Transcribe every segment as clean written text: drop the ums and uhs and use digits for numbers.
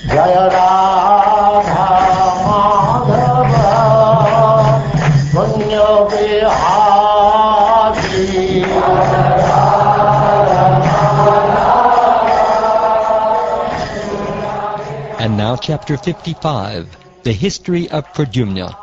Jaya Radha Madhava Punya Vihari. And now chapter 55, the history of Pradyumna.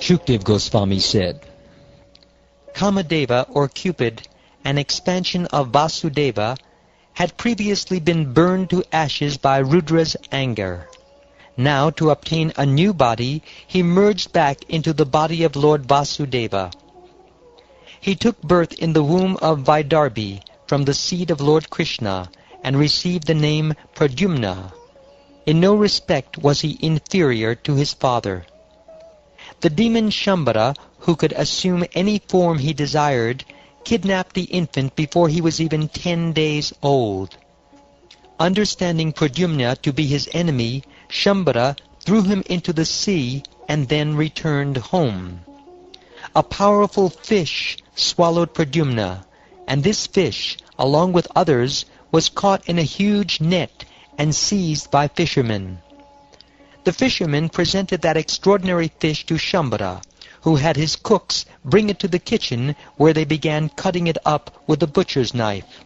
Shukdev Goswami said, Kamadeva, or Cupid, an expansion of Vasudeva, had previously been burned to ashes by Rudra's anger. Now, to obtain a new body, he merged back into the body of Lord Vasudeva. He took birth in the womb of Vaidarbhi from the seed of Lord Krishna and received the name Pradyumna. In no respect was he inferior to his father. The demon Shambhara, who could assume any form he desired, kidnapped the infant before he was even 10 days old. Understanding Pradyumna to be his enemy, Shambhara threw him into the sea and then returned home. A powerful fish swallowed Pradyumna, and this fish, along with others, was caught in a huge net and seized by fishermen. The fishermen presented that extraordinary fish to Shambhara, who had his cooks bring it to the kitchen, where they began cutting it up with a butcher's knife.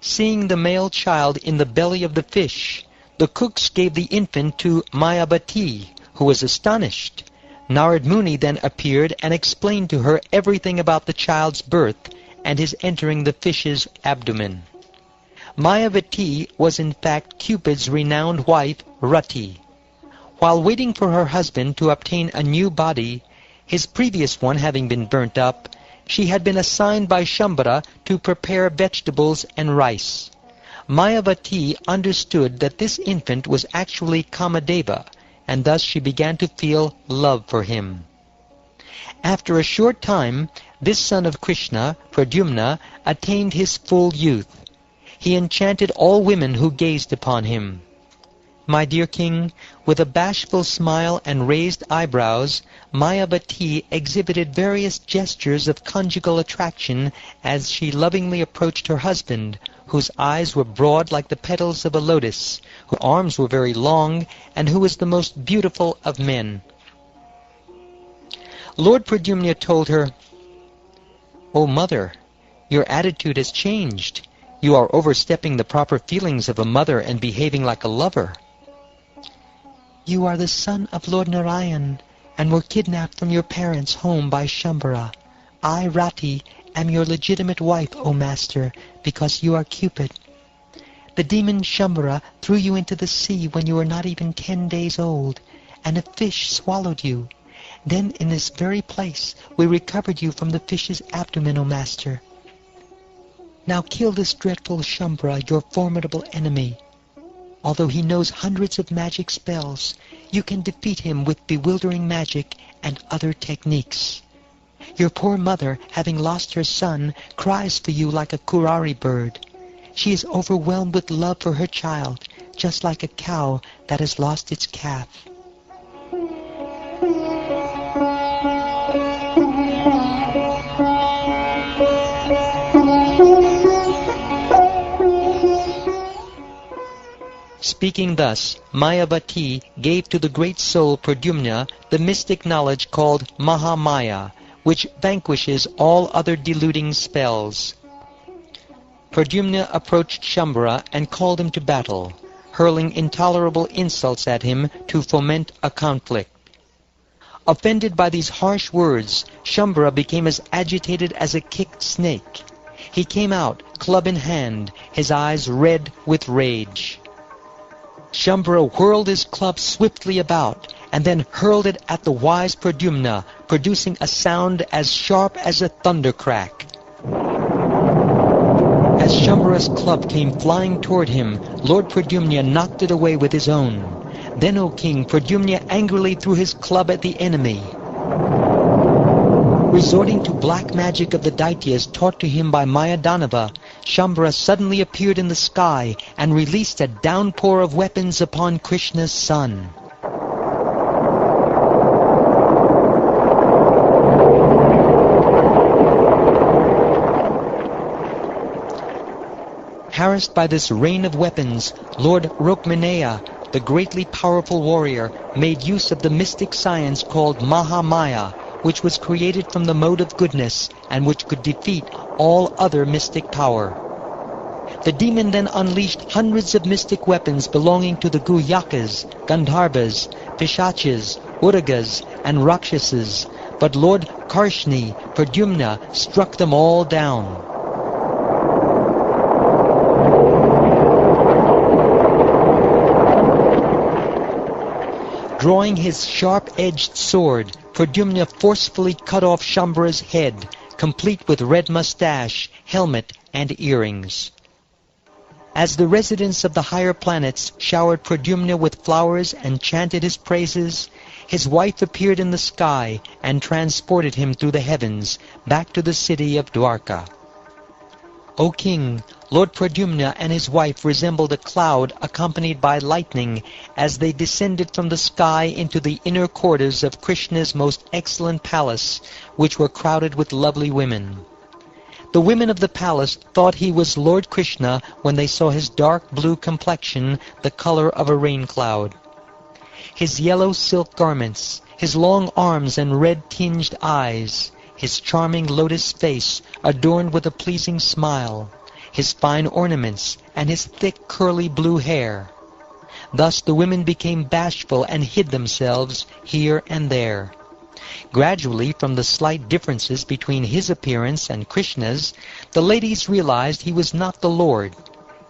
Seeing the male child in the belly of the fish, the cooks gave the infant to Mayavati, who was astonished. Narad Muni then appeared and explained to her everything about the child's birth and his entering the fish's abdomen. Mayavati was in fact Cupid's renowned wife, Rati. While waiting for her husband to obtain a new body, his previous one having been burnt up, she had been assigned by Shambhara to prepare vegetables and rice. Mayavati understood that this infant was actually Kamadeva, and thus she began to feel love for him. After a short time, this son of Krishna, Pradyumna, attained his full youth. He enchanted all women who gazed upon him. My dear king, with a bashful smile and raised eyebrows, Mayavati exhibited various gestures of conjugal attraction as she lovingly approached her husband, whose eyes were broad like the petals of a lotus, whose arms were very long, and who was the most beautiful of men. Lord Pradyumna told her, "O mother, your attitude has changed. You are overstepping the proper feelings of a mother and behaving like a lover. You are the son of Lord Narayan, and were kidnapped from your parents' home by Shambhara. I, Rati, am your legitimate wife, O master, because you are Cupid. The demon Shambhara threw you into the sea when you were not even 10 days old, and a fish swallowed you. Then in this very place we recovered you from the fish's abdomen, O master. Now kill this dreadful Shambhara, your formidable enemy. Although he knows hundreds of magic spells, you can defeat him with bewildering magic and other techniques. Your poor mother, having lost her son, cries for you like a kurari bird. She is overwhelmed with love for her child, just like a cow that has lost its calf." Speaking thus, Mayavati gave to the great soul Pradyumna the mystic knowledge called Mahamaya, which vanquishes all other deluding spells. Pradyumna approached Shambhara and called him to battle, hurling intolerable insults at him to foment a conflict. Offended by these harsh words, Shambhara became as agitated as a kicked snake. He came out, club in hand, his eyes red with rage. Shambhara whirled his club swiftly about, and then hurled it at the wise Pradyumna, producing a sound as sharp as a thunder crack. As Shambhara's club came flying toward him, Lord Pradyumna knocked it away with his own. Then, O king, Pradyumna angrily threw his club at the enemy. Resorting to black magic of the Daityas taught to him by Mayadanava, Shambhara suddenly appeared in the sky and released a downpour of weapons upon Krishna's son. Harassed by this rain of weapons, Lord Rukmineya, the greatly powerful warrior, made use of the mystic science called Mahamaya, which was created from the mode of goodness and which could defeat all other mystic power. The demon then unleashed hundreds of mystic weapons belonging to the Guhyakas, Gandharvas, Pishachas, Uragas, and Rakshasas, but Lord Karshni, Pradyumna, struck them all down. Drawing his sharp-edged sword, Pradyumna forcefully cut off Shambhara's head, complete with red mustache, helmet, and earrings. As the residents of the higher planets showered Pradyumna with flowers and chanted his praises, his wife appeared in the sky and transported him through the heavens back to the city of Dwarka. O king, Lord Pradyumna and his wife resembled a cloud accompanied by lightning as they descended from the sky into the inner quarters of Krishna's most excellent palace, which were crowded with lovely women. The women of the palace thought he was Lord Krishna when they saw his dark blue complexion, the color of a rain cloud. His yellow silk garments, his long arms and red-tinged eyes, his charming lotus face adorned with a pleasing smile, his fine ornaments, and his thick curly blue hair. Thus the women became bashful and hid themselves here and there. Gradually, from the slight differences between his appearance and Krishna's, the ladies realized he was not the Lord.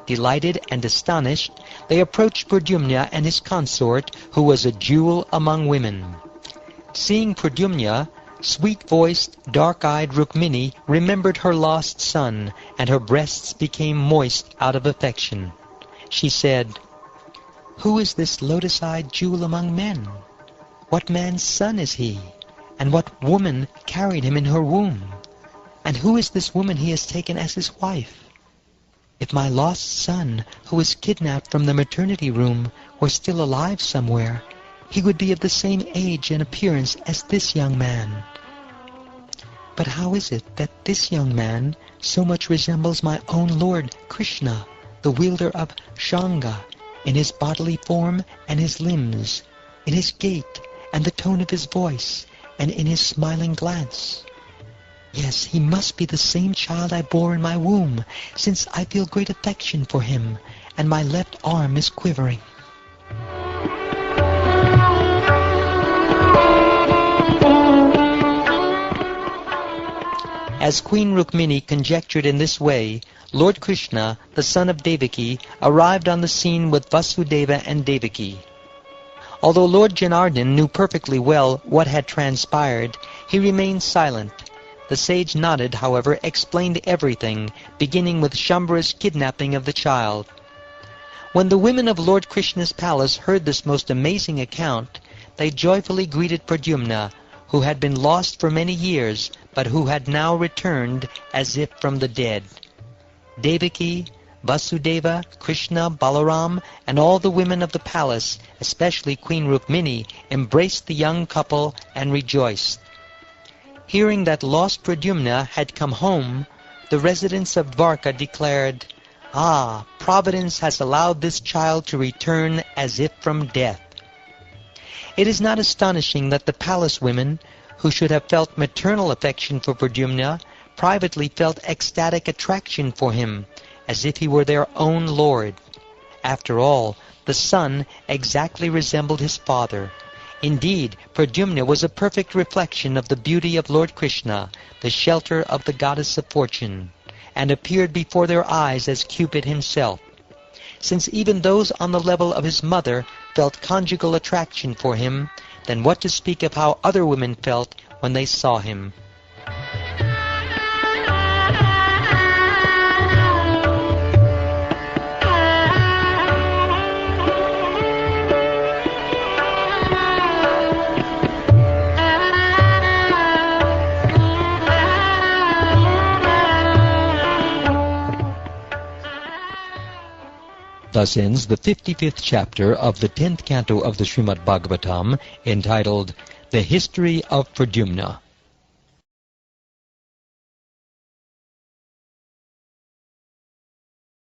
Delighted and astonished, they approached Pradyumna and his consort, who was a jewel among women. Seeing Pradyumna, sweet-voiced, dark-eyed Rukmini remembered her lost son, and her breasts became moist out of affection. She said, "Who is this lotus-eyed jewel among men? What man's son is he? And what woman carried him in her womb? And who is this woman he has taken as his wife? If my lost son, who was kidnapped from the maternity room, were still alive somewhere, he would be of the same age and appearance as this young man. But how is it that this young man so much resembles my own Lord Krishna, the wielder of Shanga, in his bodily form and his limbs, in his gait and the tone of his voice, and in his smiling glance? Yes, he must be the same child I bore in my womb, since I feel great affection for him, and my left arm is quivering." As Queen Rukmini conjectured in this way, Lord Krishna, the son of Devaki, arrived on the scene with Vasudeva and Devaki. Although Lord Janardhan knew perfectly well what had transpired, he remained silent. The sage nodded, however, explained everything, beginning with Shambhara's kidnapping of the child. When the women of Lord Krishna's palace heard this most amazing account, they joyfully greeted Pradyumna, who had been lost for many years, but who had now returned as if from the dead. Devaki, Vasudeva, Krishna, Balaram, and all the women of the palace, especially Queen Rukmini, embraced the young couple and rejoiced. Hearing that lost Pradyumna had come home, the residents of Dwarka declared, "Ah, Providence has allowed this child to return as if from death." It is not astonishing that the palace women, who should have felt maternal affection for Pradyumna, privately felt ecstatic attraction for him, as if he were their own lord. After all, the son exactly resembled his father. Indeed, Pradyumna was a perfect reflection of the beauty of Lord Krishna, the shelter of the goddess of fortune, and appeared before their eyes as Cupid himself. Since even those on the level of his mother felt conjugal attraction for him, then what to speak of how other women felt when they saw him? Thus ends the 55th chapter of the 10th canto of the Srimad Bhagavatam, entitled The History of Pradyumna.